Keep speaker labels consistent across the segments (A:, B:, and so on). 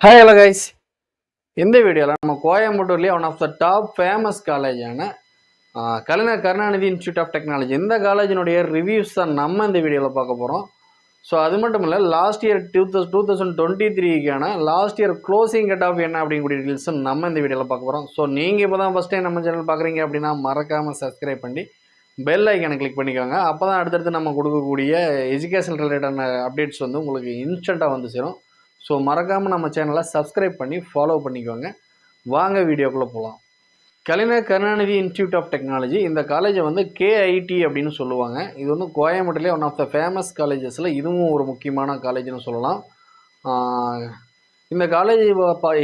A: Hi hello guys. இந்த வீடியோவில் நம்ம கோயம்புத்தூர்லேயே one of the top famous காலேஜான Kalaignar Karunanidhi institute of technology இந்த காலேஜினுடைய ரிவ்யூஸ் தான் நம்ம இந்த வீடியோவில் பார்க்க போகிறோம். ஸோ அது மட்டும் இல்லை லாஸ்ட் இயர் 2023க்கான last year closing cut off என்ன அப்படிங்கக்கூடிய டீல்ஸும் நம்ம இந்த வீடியோவில் பார்க்க போகிறோம். ஸோ நீங்கள் இப்போ தான் ஃபஸ்ட் டைம் நம்ம சேனல் பார்க்குறீங்க அப்படின்னா மறக்காமல் சப்ஸ்கிரைப் பண்ணி பெல் ஐக்கனை கிளிக் பண்ணிக்கோங்க. அப்போ தான் அடுத்தடுத்து நம்ம கொடுக்கக்கூடிய எஜுகேஷன் ரிலேட்டடான அப்டேட்ஸ் வந்து உங்களுக்கு இன்ஸ்டண்ட்டாக வந்து சேரும். ஸோ மறக்காமல் நம்ம சேனலை சப்ஸ்கிரைப் பண்ணி ஃபாலோ பண்ணிக்கோங்க. வாங்க வீடியோக்குள்ளே போகலாம். கலைஞர் கருணாநிதி இன்ஸ்டியூட் ஆஃப் டெக்னாலஜி இந்த காலேஜை வந்து KIT அப்படின்னு சொல்லுவாங்க. இது வந்து கோயம்புத்தூர்லேயே ஒன் ஆஃப் த ஃபேமஸ் காலேஜஸில் இதுவும் ஒரு முக்கியமான காலேஜ்னு சொல்லலாம். இந்த காலேஜ்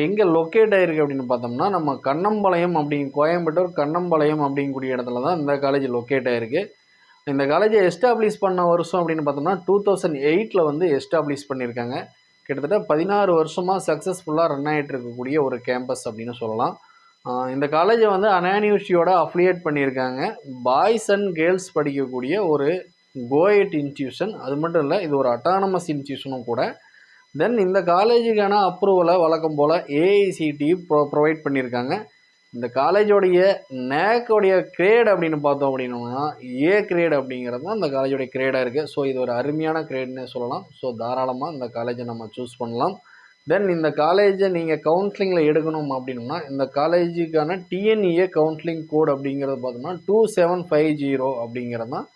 A: எங்கே லொக்கேட் ஆகிருக்கு அப்படின்னு பார்த்தோம்னா நம்ம கண்ணம்பாளையம் கோயம்புத்தூர் கண்ணம்பாளையம் அப்படிங்கக்கூடிய இடத்துல தான் இந்த காலேஜ் லொக்கேட் ஆகிருக்கு. இந்த காலேஜை எஸ்டாப்ளிஷ் பண்ண வருஷம் அப்படின்னு பார்த்தோம்னா 2008 வந்து எஸ்டாப்ளிஷ் பண்ணியிருக்காங்க. கிட்டத்தட்ட 16 வருஷமாக சக்ஸஸ்ஃபுல்லாக ரன் ஆகிட்டு இருக்கக்கூடிய ஒரு கேம்பஸ் அப்படின்னு சொல்லலாம். இந்த காலேஜை வந்து அண்ணா யூனிவர்சிட்டியோட அஃபிலியேட் பண்ணியிருக்காங்க. பாய்ஸ் அண்ட் கேர்ள்ஸ் படிக்கக்கூடிய ஒரு கோஎட் இன்ஸ்டியூஷன். அது மட்டும் இல்லை, இது ஒரு அட்டானமஸ் இன்ஸ்டியூஷனும் கூட. தென் இந்த காலேஜுக்கான அப்ரூவலை வழக்கம் போல் AICTE ப்ரொவைட் பண்ணியிருக்காங்க. இந்த காலேஜோடைய நேக்கோடைய கிரேட் அப்படின்னு பார்த்தோம் அப்படின்னோம்னா A கிரேட் அப்படிங்கிறது தான் இந்த காலேஜோடைய கிரேடாக இருக்குது. ஸோ இது ஒரு அருமையான கிரேட்னே சொல்லலாம். ஸோ தாராளமாக இந்த காலேஜை நம்ம சூஸ் பண்ணலாம். தென் இந்த காலேஜை நீங்கள் கவுன்சிலிங்கில் எடுக்கணும் அப்படின்னா இந்த காலேஜுக்கான TNEA கவுன்சிலிங் கோட் அப்படிங்கிறது பார்த்தோம்னா 2750 அப்படிங்கிறது தான்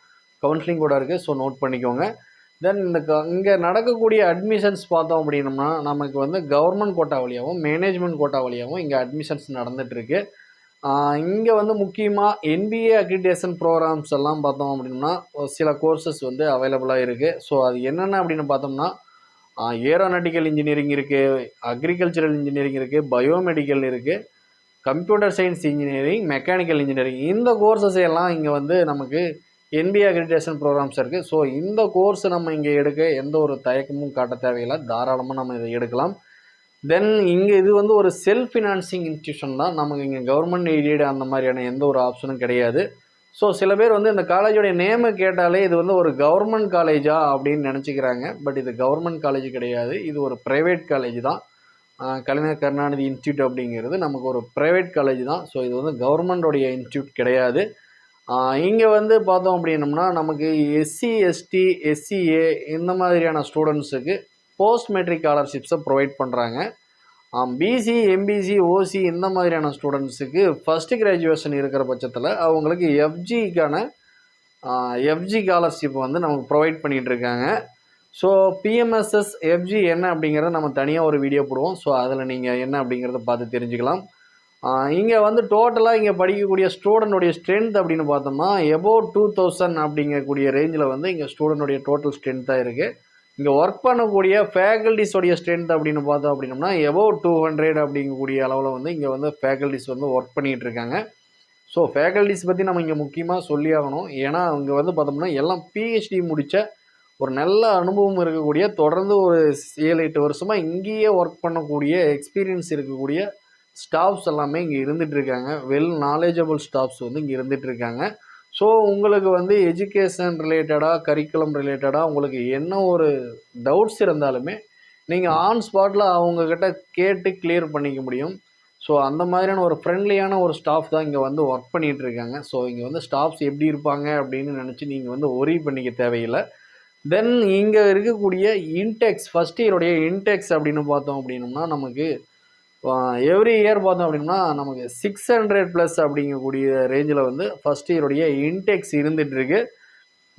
A: கவுன்சிலிங் கோடாக இருக்குது. ஸோ நோட் பண்ணிக்கோங்க. தென் இங்கே நடக்கக்கூடிய அட்மிஷன்ஸ் பார்த்தோம் அப்படின்னோம்னா நமக்கு வந்து கவர்மெண்ட் கோட்டா வழியாகவும் மேனேஜ்மெண்ட் கோட்டா வழியாகவும் இங்கே அட்மிஷன்ஸ் நடந்துகிட்ருக்கு. இங்கே வந்து முக்கியமாக NBA அக்ரிடேஷன் ப்ரோக்ராம்ஸ் எல்லாம் பார்த்தோம் அப்படின்னா சில கோர்சஸ் வந்து அவைலபிளாக இருக்குது. ஸோ அது என்னென்ன அப்படின்னு பார்த்தோம்னா ஏரோநாட்டிக்கல் இன்ஜினியரிங் இருக்குது, அக்ரிகல்ச்சரல் இன்ஜினியரிங் இருக்குது, பயோமெடிக்கல் இருக்குது, computer science engineering, mechanical engineering. இந்த கோர்சஸ் எல்லாம் இங்கே வந்து நமக்கு NBA அக்ரிடேஷன் ப்ரோக்ராம்ஸ் இருக்குது. ஸோ இந்த கோர்ஸ் நம்ம இங்கே எடுக்க எந்த ஒரு தயக்கமும் காட்ட தேவையில்லை. தாராளமாக நம்ம இதை எடுக்கலாம். தென் இங்கே இது வந்து ஒரு செல்ஃப் ஃபினான்சிங் இன்ஸ்டியூஷன் தான். நமக்கு இங்கே கவர்மெண்ட் எய்டட் அந்த மாதிரியான எந்த ஒரு ஆப்ஷனும் கிடையாது. ஸோ சில பேர் வந்து இந்த காலேஜோடைய நேமை கேட்டாலே இது வந்து ஒரு கவர்மெண்ட் காலேஜா அப்படின்னு நினச்சிக்கிறாங்க. பட் இது கவர்மெண்ட் காலேஜ் கிடையாது. இது ஒரு ப்ரைவேட் காலேஜ் தான். கலைஞர் கருணாநிதி இன்ஸ்டியூட் அப்படிங்கிறது நமக்கு ஒரு ப்ரைவேட் காலேஜ் தான். ஸோ இது வந்து கவர்மெண்டோடைய இன்ஸ்டியூட் கிடையாது. இங்கே வந்து பார்த்தோம் அப்படின்னம்னா நமக்கு SC ST SCA இந்த மாதிரியான ஸ்டூடெண்ட்ஸுக்கு போஸ்ட் மெட்ரிக் ஸ்காலர்ஷிப்ஸை ப்ரொவைட் பண்ணுறாங்க. BC MBC OC இந்த மாதிரியான ஸ்டூடெண்ட்ஸுக்கு ஃபஸ்ட்டு கிராஜுவேஷன் இருக்கிற பட்சத்தில் அவங்களுக்கு FG ஸ்காலர்ஷிப் வந்து நமக்கு ப்ரொவைட் பண்ணிகிட்டு இருக்காங்க. ஸோ PMSS FG என்ன அப்படிங்கிறத நம்ம தனியாக ஒரு வீடியோ போடுவோம். ஸோ அதில் நீங்கள் என்ன அப்படிங்கிறத பார்த்து தெரிஞ்சுக்கலாம். இங்கே வந்து டோட்டலாக இங்கே படிக்கக்கூடிய ஸ்டூடெண்ட்டுடைய ஸ்ட்ரென்த் அப்படின்னு பார்த்தோம்னா எபோவ் 2000 அப்படிங்கக்கூடிய ரேஞ்சில் வந்து இங்கே ஸ்டூடெண்ட்டுடைய டோட்டல் ஸ்ட்ரென்த்தாக இருக்குது. இங்கே ஒர்க் பண்ணக்கூடிய ஃபேக்கல்டிஸோடைய ஸ்ட்ரென்த் அப்படின்னு பார்த்தோம் அப்படின்னோம்னா எபோவ் 200 அப்படிங்கக்கூடிய அளவில் வந்து இங்கே வந்து ஃபேக்கல்டிஸ் வந்து ஒர்க் பண்ணிகிட்டு இருக்காங்க. ஸோ ஃபேக்கல்டிஸ் பற்றி நம்ம இங்கே முக்கியமாக சொல்லி ஆகணும். ஏன்னா இங்கே வந்து பார்த்தோம்னா எல்லாம் PhD முடித்த ஒரு நல்ல அனுபவம் இருக்கக்கூடிய, தொடர்ந்து ஒரு 7-8 வருஷமாக இங்கேயே ஒர்க் பண்ணக்கூடிய எக்ஸ்பீரியன்ஸ் இருக்கக்கூடிய ஸ்டாஃப்ஸ் எல்லாமே இங்கே இருந்துகிட்ருக்காங்க. வெல் நாலேஜபிள் ஸ்டாஃப்ஸ் வந்து இங்கே இருந்துகிட்ருக்காங்க. ஸோ உங்களுக்கு வந்து எஜுகேஷன் ரிலேட்டடாக கரிக்குலம் ரிலேட்டடாக உங்களுக்கு என்ன ஒரு டவுட்ஸ் இருந்தாலுமே நீங்கள் ஆன் ஸ்பாட்டில் அவங்கக்கிட்ட கேட்டு கிளியர் பண்ணிக்க முடியும். ஸோ அந்த மாதிரியான ஒரு ஃப்ரெண்ட்லியான ஒரு ஸ்டாஃப் தான் இங்கே வந்து ஒர்க் பண்ணிகிட்ருக்காங்க. ஸோ இங்கே வந்து ஸ்டாஃப்ஸ் எப்படி இருப்பாங்க அப்படின்னு நினச்சி நீங்கள் வந்து ஒரி பண்ணிக்க தேவையில்லை. தென் இங்கே இருக்கக்கூடிய இன்டெக்ஸ் ஃபஸ்ட் இயருடைய இன்டெக்ஸ் அப்படின்னு பார்த்தோம் அப்படின்னோம்னா நமக்கு எவ்ரி இயர் பார்த்தோம் அப்படின்னா நமக்கு 600+ அப்படிங்கக்கூடிய ரேஞ்சில் வந்து ஃபஸ்ட் இயருடைய இன்டெக்ஸ் இருந்துகிட்ருக்கு.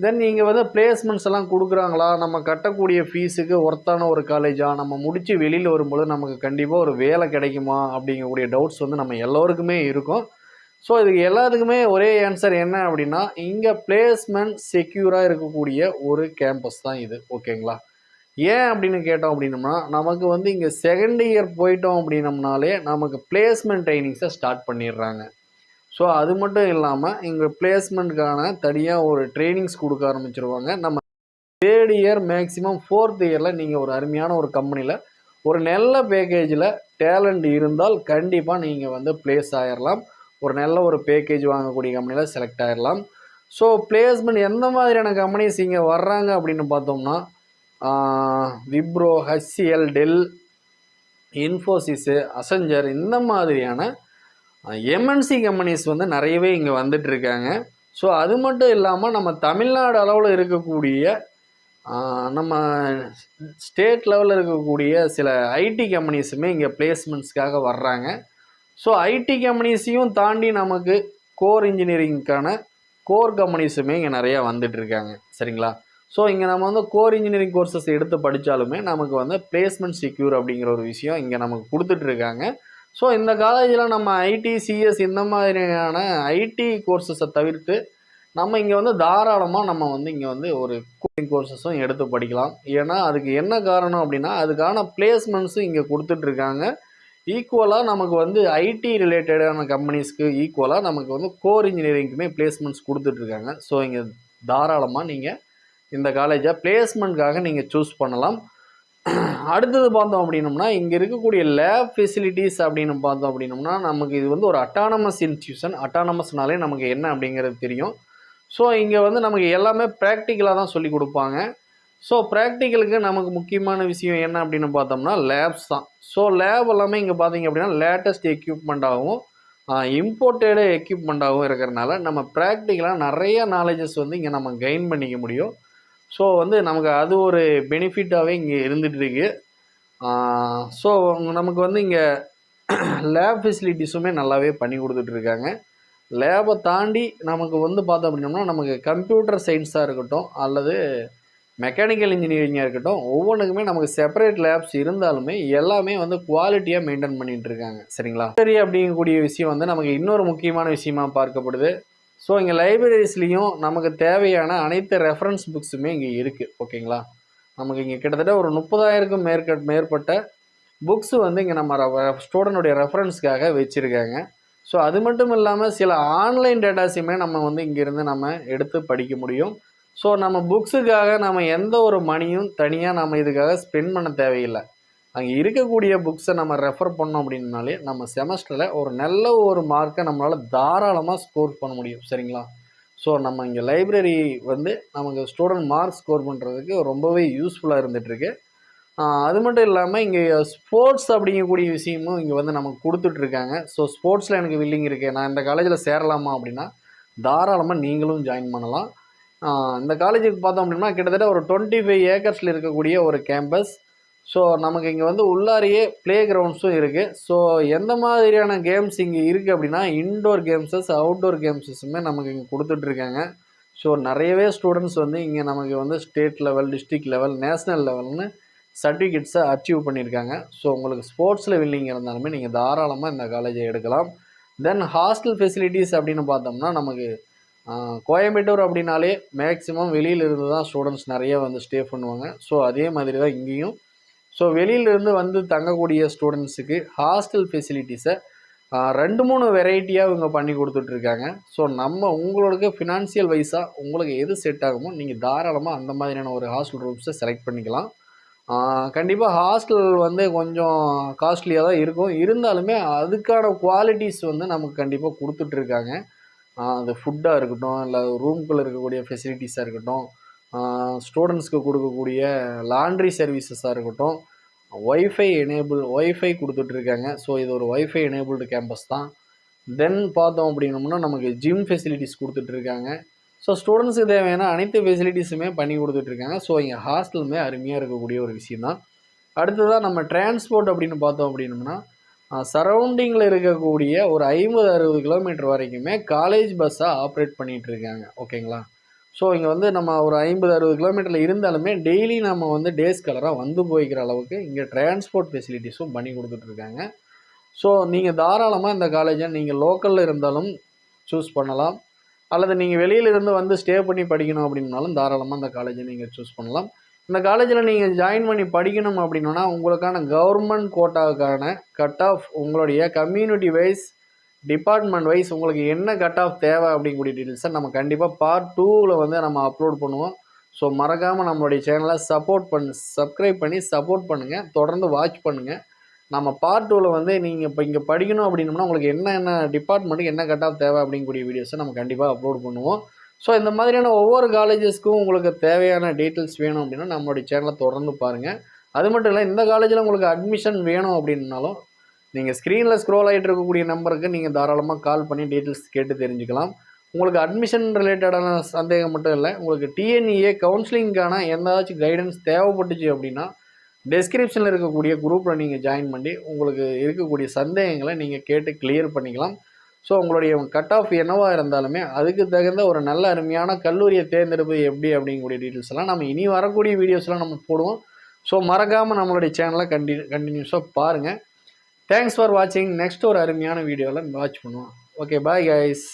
A: தென் நீங்கள் வந்து பிளேஸ்மெண்ட்ஸ் எல்லாம் கொடுக்குறாங்களா, நம்ம கட்டக்கூடிய ஃபீஸுக்கு ஒர்த்தான ஒரு காலேஜாக, நம்ம முடித்து வெளியில் வரும்போது நமக்கு கண்டிப்பாக ஒரு வேலை கிடைக்குமா அப்படிங்கக்கூடிய டவுட்ஸ் வந்து நம்ம எல்லோருக்குமே இருக்கும். ஸோ இதுக்கு எல்லாத்துக்குமே ஒரே ஆன்சர் என்ன அப்படின்னா இங்கே பிளேஸ்மெண்ட் செக்யூராக இருக்கக்கூடிய ஒரு கேம்பஸ் தான் இது. ஓகேங்களா? ஏன் அப்படின்னு கேட்டோம் அப்படின்னோம்னா நமக்கு வந்து இங்கே செகண்ட் இயர் போயிட்டோம் அப்படின்னம்னாலே நமக்கு பிளேஸ்மெண்ட் ட்ரைனிங்ஸை ஸ்டார்ட் பண்ணிடுறாங்க. ஸோ அது மட்டும் இல்லாமல் இங்கே பிளேஸ்மெண்ட்டுக்கான தனியாக ஒரு ட்ரைனிங்ஸ் கொடுக்க ஆரம்பிச்சிருவாங்க. நம்ம தேர்ட் இயர் மேக்ஸிமம் 4th இயரில் நீங்கள் ஒரு அருமையான ஒரு கம்பெனியில் ஒரு நல்ல பேக்கேஜில் டேலண்ட் இருந்தால் கண்டிப்பாக நீங்கள் வந்து பிளேஸ் ஆகிடலாம். ஒரு நல்ல ஒரு பேக்கேஜ் வாங்கக்கூடிய கம்பெனியில் செலக்ட் ஆகிடலாம். ஸோ பிளேஸ்மெண்ட் எந்த மாதிரியான கம்பெனிஸ் இங்கே வர்றாங்க அப்படின்னு பார்த்தோம்னா Wipro, HCL, del, Infosys, Accenture இந்த மாதிரியான எம்என்சி கம்பெனிஸ் வந்து நிறையவே இங்கே வந்துட்டுருக்காங்க. ஸோ அது மட்டும் இல்லாமல் நம்ம தமிழ்நாடு அளவில் இருக்கக்கூடிய நம்ம ஸ்டேட் லெவலில் இருக்கக்கூடிய சில ஐடி கம்பெனிஸுமே இங்கே பிளேஸ்மெண்ட்ஸ்க்காக வர்றாங்க. ஸோ ஐடி கம்பெனிஸையும் தாண்டி நமக்கு கோர் இன்ஜினியரிங்க்கான கோர் கம்பெனிஸுமே இங்கே நிறையா வந்துட்டுருக்காங்க. சரிங்களா? ஸோ இங்கே நம்ம வந்து கோர் இன்ஜினியரிங் கோர்சஸ் எடுத்து படித்தாலுமே நமக்கு வந்து பிளேஸ்மெண்ட் செக்யூர் அப்படிங்கிற ஒரு விஷயம் இங்கே நமக்கு கொடுத்துட்ருக்காங்க. ஸோ இந்த காலேஜில் நம்ம ஐடி, சிஎஸ் இந்த மாதிரியான ஐடி கோர்சஸை தவிர்த்து நம்ம இங்கே வந்து தாராளமாக நம்ம வந்து இங்கே வந்து ஒரு கோடிங் கோர்சஸும் எடுத்து படிக்கலாம். ஏன்னா அதுக்கு என்ன காரணம் அப்படின்னா அதுக்கான பிளேஸ்மெண்ட்ஸும் இங்கே கொடுத்துட்ருக்காங்க. ஈக்குவலாக நமக்கு வந்து ஐடி ரிலேட்டடான கம்பெனிஸ்க்கு ஈக்குவலாக நமக்கு வந்து கோர் இன்ஜினியரிங்க்குமே பிளேஸ்மெண்ட்ஸ் கொடுத்துட்ருக்காங்க. ஸோ இங்கே தாராளமாக நீங்கள் இந்த காலேஜை பிளேஸ்மெண்ட்காக நீங்கள் சூஸ் பண்ணலாம். அடுத்தது பார்த்தோம் அப்படின்னோம்னா இங்கே இருக்கக்கூடிய லேப் ஃபெசிலிட்டிஸ் அப்படின்னு பார்த்தோம் அப்படின்னோம்னா நமக்கு இது வந்து ஒரு அட்டானமஸ் இன்ஸ்டியூஷன். அட்டானமஸ்னாலே நமக்கு என்ன அப்படிங்கிறது தெரியும். ஸோ இங்கே வந்து நமக்கு எல்லாமே ப்ராக்டிக்கலாக தான் சொல்லி கொடுப்பாங்க. ஸோ ப்ராக்டிக்கலுக்கு நமக்கு முக்கியமான விஷயம் என்ன அப்படின்னு பார்த்தோம்னா லேப்ஸ் தான். ஸோ லேப் எல்லாமே இங்கே பார்த்தீங்க அப்படின்னா லேட்டஸ்ட் எக்யூப்மெண்ட்டாகவும் இம்போர்ட்டடு எக்யூப்மெண்ட்டாகவும் இருக்கிறதுனால நம்ம ப்ராக்டிக்கலாக நிறைய நாலேஜஸ் வந்து இங்கே நம்ம கெயின் பண்ணிக்க முடியும். ஸோ வந்து நமக்கு அது ஒரு பெனிஃபிட்டாகவே இங்கே இருந்துகிட்ருக்கு. ஸோ நமக்கு வந்து இங்கே லேப் ஃபெசிலிட்டிஸுமே நல்லாவே பண்ணி கொடுத்துட்ருக்காங்க. லேபை தாண்டி நமக்கு வந்து பார்த்தோம் அப்படின்னோம்னா நமக்கு கம்ப்யூட்டர் சயின்ஸாக இருக்கட்டும் அல்லது மெக்கானிக்கல் இன்ஜினியரிங்காக இருக்கட்டும் ஒவ்வொன்றுக்குமே நமக்கு செப்பரேட் லேப்ஸ் இருந்தாலுமே எல்லாமே வந்து குவாலிட்டியாக மெயின்டைன் பண்ணிகிட்ருக்காங்க. சரிங்களா? சரி, அப்படிங்கக்கூடிய விஷயம் வந்து நமக்கு இன்னொரு முக்கியமான விஷயமாக பார்க்கப்படுது. ஸோ இங்கே லைப்ரரிஸ்லேயும் நமக்கு தேவையான அனைத்து ரெஃபரன்ஸ் புக்ஸுமே இங்கே இருக்குது. ஓகேங்களா? நமக்கு இங்கே கிட்டத்தட்ட ஒரு 30,000க்கும் மேற்பட்ட புக்ஸு வந்து இங்கே நம்ம ஸ்டூடெண்ட்டுடைய ரெஃபரன்ஸ்க்காக வச்சுருக்காங்க. ஸோ அது மட்டும் இல்லாமல் சில ஆன்லைன் டேட்டாஸுமே நம்ம வந்து இங்கேருந்து நம்ம எடுத்து படிக்க முடியும். ஸோ நம்ம புக்ஸுக்காக நம்ம எந்த ஒரு மணியும் தனியாக நம்ம இதுக்காக ஸ்பெண்ட் பண்ண தேவையில்லை. அங்கே இருக்கக்கூடிய புக்ஸை நம்ம ரெஃபர் பண்ணோம் அப்படின்னாலே நம்ம செமஸ்டரில் ஒரு நல்ல ஒரு மார்க்கை நம்மளால் தாராளமாக ஸ்கோர் பண்ண முடியும். சரிங்களா? ஸோ நம்ம இங்கே லைப்ரரி வந்து நமக்கு ஸ்டூடெண்ட் மார்க் ஸ்கோர் பண்ணுறதுக்கு ரொம்பவே யூஸ்ஃபுல்லாக இருந்துகிட்ருக்கு. அது மட்டும் இல்லாமல் இங்கே ஸ்போர்ட்ஸ் அப்படிங்கக்கூடிய விஷயமும் இங்கே வந்து நமக்கு கொடுத்துட்ருக்காங்க. ஸோ ஸ்போர்ட்ஸில் எனக்கு வில்லிங் இருக்குது, நான் இந்த காலேஜில் சேரலாமா அப்படின்னா தாராளமாக நீங்களும் ஜாயின் பண்ணலாம். இந்த காலேஜுக்கு பார்த்தோம் அப்படின்னா கிட்டத்தட்ட ஒரு 25 ஏக்கர்ஸில் இருக்கக்கூடிய ஒரு கேம்பஸ். ஸோ நமக்கு இங்கே வந்து உள்ளாரியே ப்ளே கிரவுண்ட்ஸும் இருக்குது. ஸோ எந்த மாதிரியான கேம்ஸ் இங்கே இருக்குது அப்படின்னா இன்டோர் கேம்ஸஸ், அவுட்டோர் கேம்ஸஸுமே நமக்கு இங்கே கொடுத்துட்ருக்காங்க. ஸோ நிறையவே ஸ்டூடெண்ட்ஸ் வந்து இங்கே நமக்கு வந்து state level, district level, national லெவல்னு சர்டிஃபிகேட்ஸை அச்சீவ் பண்ணியிருக்காங்க. ஸோ உங்களுக்கு ஸ்போர்ட்ஸில் வில்லிங் இருந்தாலுமே நீங்கள் தாராளமாக இந்த காலேஜை எடுக்கலாம். தென் ஹாஸ்டல் ஃபெசிலிட்டிஸ் அப்படின்னு பார்த்தோம்னா நமக்கு கோயம்புத்தூர் அப்படின்னாலே மேக்ஸிமம் வெளியிலிருந்து தான் ஸ்டூடெண்ட்ஸ் நிறைய வந்து ஸ்டே பண்ணுவாங்க. ஸோ அதே மாதிரி தான் இங்கேயும். ஸோ வெளியிலேருந்து வந்து தங்கக்கூடிய ஸ்டூடெண்ட்ஸுக்கு ஹாஸ்டல் ஃபெசிலிட்டிஸை 2-3 வெரைட்டியாக இவங்க பண்ணி கொடுத்துட்ருக்காங்க. ஸோ நம்ம உங்களுக்கு ஃபினான்ஷியல் வைஸாக உங்களுக்கு எது செட் ஆகுமோ நீங்கள் தாராளமாக அந்த மாதிரியான ஒரு ஹாஸ்டல் ரூம்ஸை செலக்ட் பண்ணிக்கலாம். கண்டிப்பாக ஹாஸ்டல் வந்து கொஞ்சம் காஸ்ட்லியாக தான் இருக்கும். இருந்தாலுமே அதுக்கான குவாலிட்டிஸ் வந்து நமக்கு கண்டிப்பாக கொடுத்துட்ருக்காங்க. அது ஃபுட்டாக இருக்கட்டும், இல்லை ரூம்குள்ளே இருக்கக்கூடிய ஃபெசிலிட்டிஸாக இருக்கட்டும், ஸ்டூடெண்ட்ஸ்க்கு கொடுக்கக்கூடிய லாண்ட்ரி சர்வீசஸாக இருக்கட்டும், ஒய்ஃபை கொடுத்துட்ருக்காங்க. ஸோ இது ஒரு ஒய்ஃபை எனேபிள்டு கேம்பஸ் தான். தென் பார்த்தோம் அப்படின்னோம்னா நமக்கு ஜிம் ஃபெசிலிட்டிஸ் கொடுத்துட்ருக்காங்க. ஸோ ஸ்டூடெண்ட்ஸுக்கு தேவையான அனைத்து ஃபெசிலிட்டிஸுமே பண்ணி கொடுத்துட்ருக்காங்க. ஸோ இங்கே ஹாஸ்டலுமே அருமையாக இருக்கக்கூடிய ஒரு விஷயம் தான். அடுத்ததாக நம்ம டிரான்ஸ்போர்ட் அப்படின்னு பார்த்தோம் அப்படின்னோம்னா சரௌண்டிங்கில் இருக்கக்கூடிய ஒரு 50-60 கிலோமீட்டர் வரைக்குமே காலேஜ் பஸ்ஸாக ஆப்ரேட் பண்ணிகிட்ருக்காங்க. ஓகேங்களா? ஸோ இங்கே வந்து நம்ம ஒரு 50-60 கிலோமீட்டரில் இருந்தாலுமே டெய்லி நம்ம வந்து டேஸ் கலராக வந்து போய்க்கிற அளவுக்கு இங்கே டிரான்ஸ்போர்ட் ஃபெசிலிட்டிஸும் பண்ணி கொடுத்துட்ருக்காங்க. ஸோ நீங்கள் தாராளமாக இந்த காலேஜை நீங்கள் லோக்கலில் இருந்தாலும் சூஸ் பண்ணலாம், அல்லது நீங்கள் வெளியிலிருந்து வந்து ஸ்டே பண்ணி படிக்கணும் அப்படின்னாலும் தாராளமாக இந்த காலேஜை நீங்கள் சூஸ் பண்ணலாம். இந்த காலேஜில் நீங்கள் ஜாயின் பண்ணி படிக்கணும் அப்படின்னா உங்களுக்கான கவர்மெண்ட் கோட்டாவுக்கான கட் ஆஃப் உங்களுடைய கம்யூனிட்டி வைஸ், டிபார்ட்மெண்ட் வைஸ் உங்களுக்கு என்ன கட் ஆஃப் தேவை அப்படிங்கக்கூடிய டீட்டெயில்ஸை நம்ம கண்டிப்பாக பார்ட் 2ல் வந்து நம்ம அப்லோட் பண்ணுவோம். ஸோ மறக்காமல் நம்மளுடைய சேனலை சப்ஸ்கிரைப் பண்ணி சப்போர்ட் பண்ணுங்கள், தொடர்ந்து வாட்ச் பண்ணுங்கள். நம்ம பார்ட் 2ல் வந்து நீங்கள் இப்போ இங்கே படிக்கணும் அப்படின்னோம்னா உங்களுக்கு என்ன டிபார்ட்மெண்ட்டுக்கு என்ன கட் ஆஃப் தேவை அப்படிங்கக்கூடிய வீடியோஸை நம்ம கண்டிப்பாக அப்லோட் பண்ணுவோம். ஸோ இந்த மாதிரியான ஒவ்வொரு காலேஜஸ்க்கும் உங்களுக்கு தேவையான டீட்டெயில்ஸ் வேணும் அப்படின்னா நம்மளுடைய சேனலை தொடர்ந்து பாருங்கள். அது மட்டும் இல்லை, இந்த காலேஜில் உங்களுக்கு அட்மிஷன் வேணும் அப்படின்னாலும் நீங்கள் ஸ்க்ரீனில் ஸ்க்ரோல் ஆகிட்டு இருக்கக்கூடிய நம்பருக்கு நீங்கள் தாராளமாக கால் பண்ணி டீட்டெயில்ஸ் கேட்டு தெரிஞ்சுக்கலாம். உங்களுக்கு அட்மிஷன் ரிலேட்டடான சந்தேகம் மட்டும் இல்லை, உங்களுக்கு டிஎன்இஏ கவுன்சிலிங்கான எந்தாச்சும் கைடன்ஸ் தேவைப்பட்டுச்சு அப்படின்னா டெஸ்கிரிப்ஷனில் இருக்கக்கூடிய குரூப்பில் நீங்கள் ஜாயின் பண்ணி உங்களுக்கு இருக்கக்கூடிய சந்தேகங்களை நீங்கள் கேட்டு கிளியர் பண்ணிக்கலாம். ஸோ உங்களுடைய கட் ஆஃப் என்னவாக இருந்தாலுமே அதுக்கு தகுந்த ஒரு நல்ல அருமையான கல்லூரியை தேர்ந்தெடுப்பது எப்படி அப்படிங்கக்கூடிய டீட்டெயில்ஸ் எல்லாம் நம்ம இனி வரக்கூடிய வீடியோஸ்லாம் நம்ம போடுவோம். ஸோ மறக்காமல் நம்மளுடைய சேனலை கண்டினியூஸாக பாருங்கள். தேங்க்ஸ் ஃபார் வாட்சிங். நெக்ஸ்ட் ஒரு அருமையான வீடியோவில் வாட்ச் பண்ணுவோம். Okay, bye guys.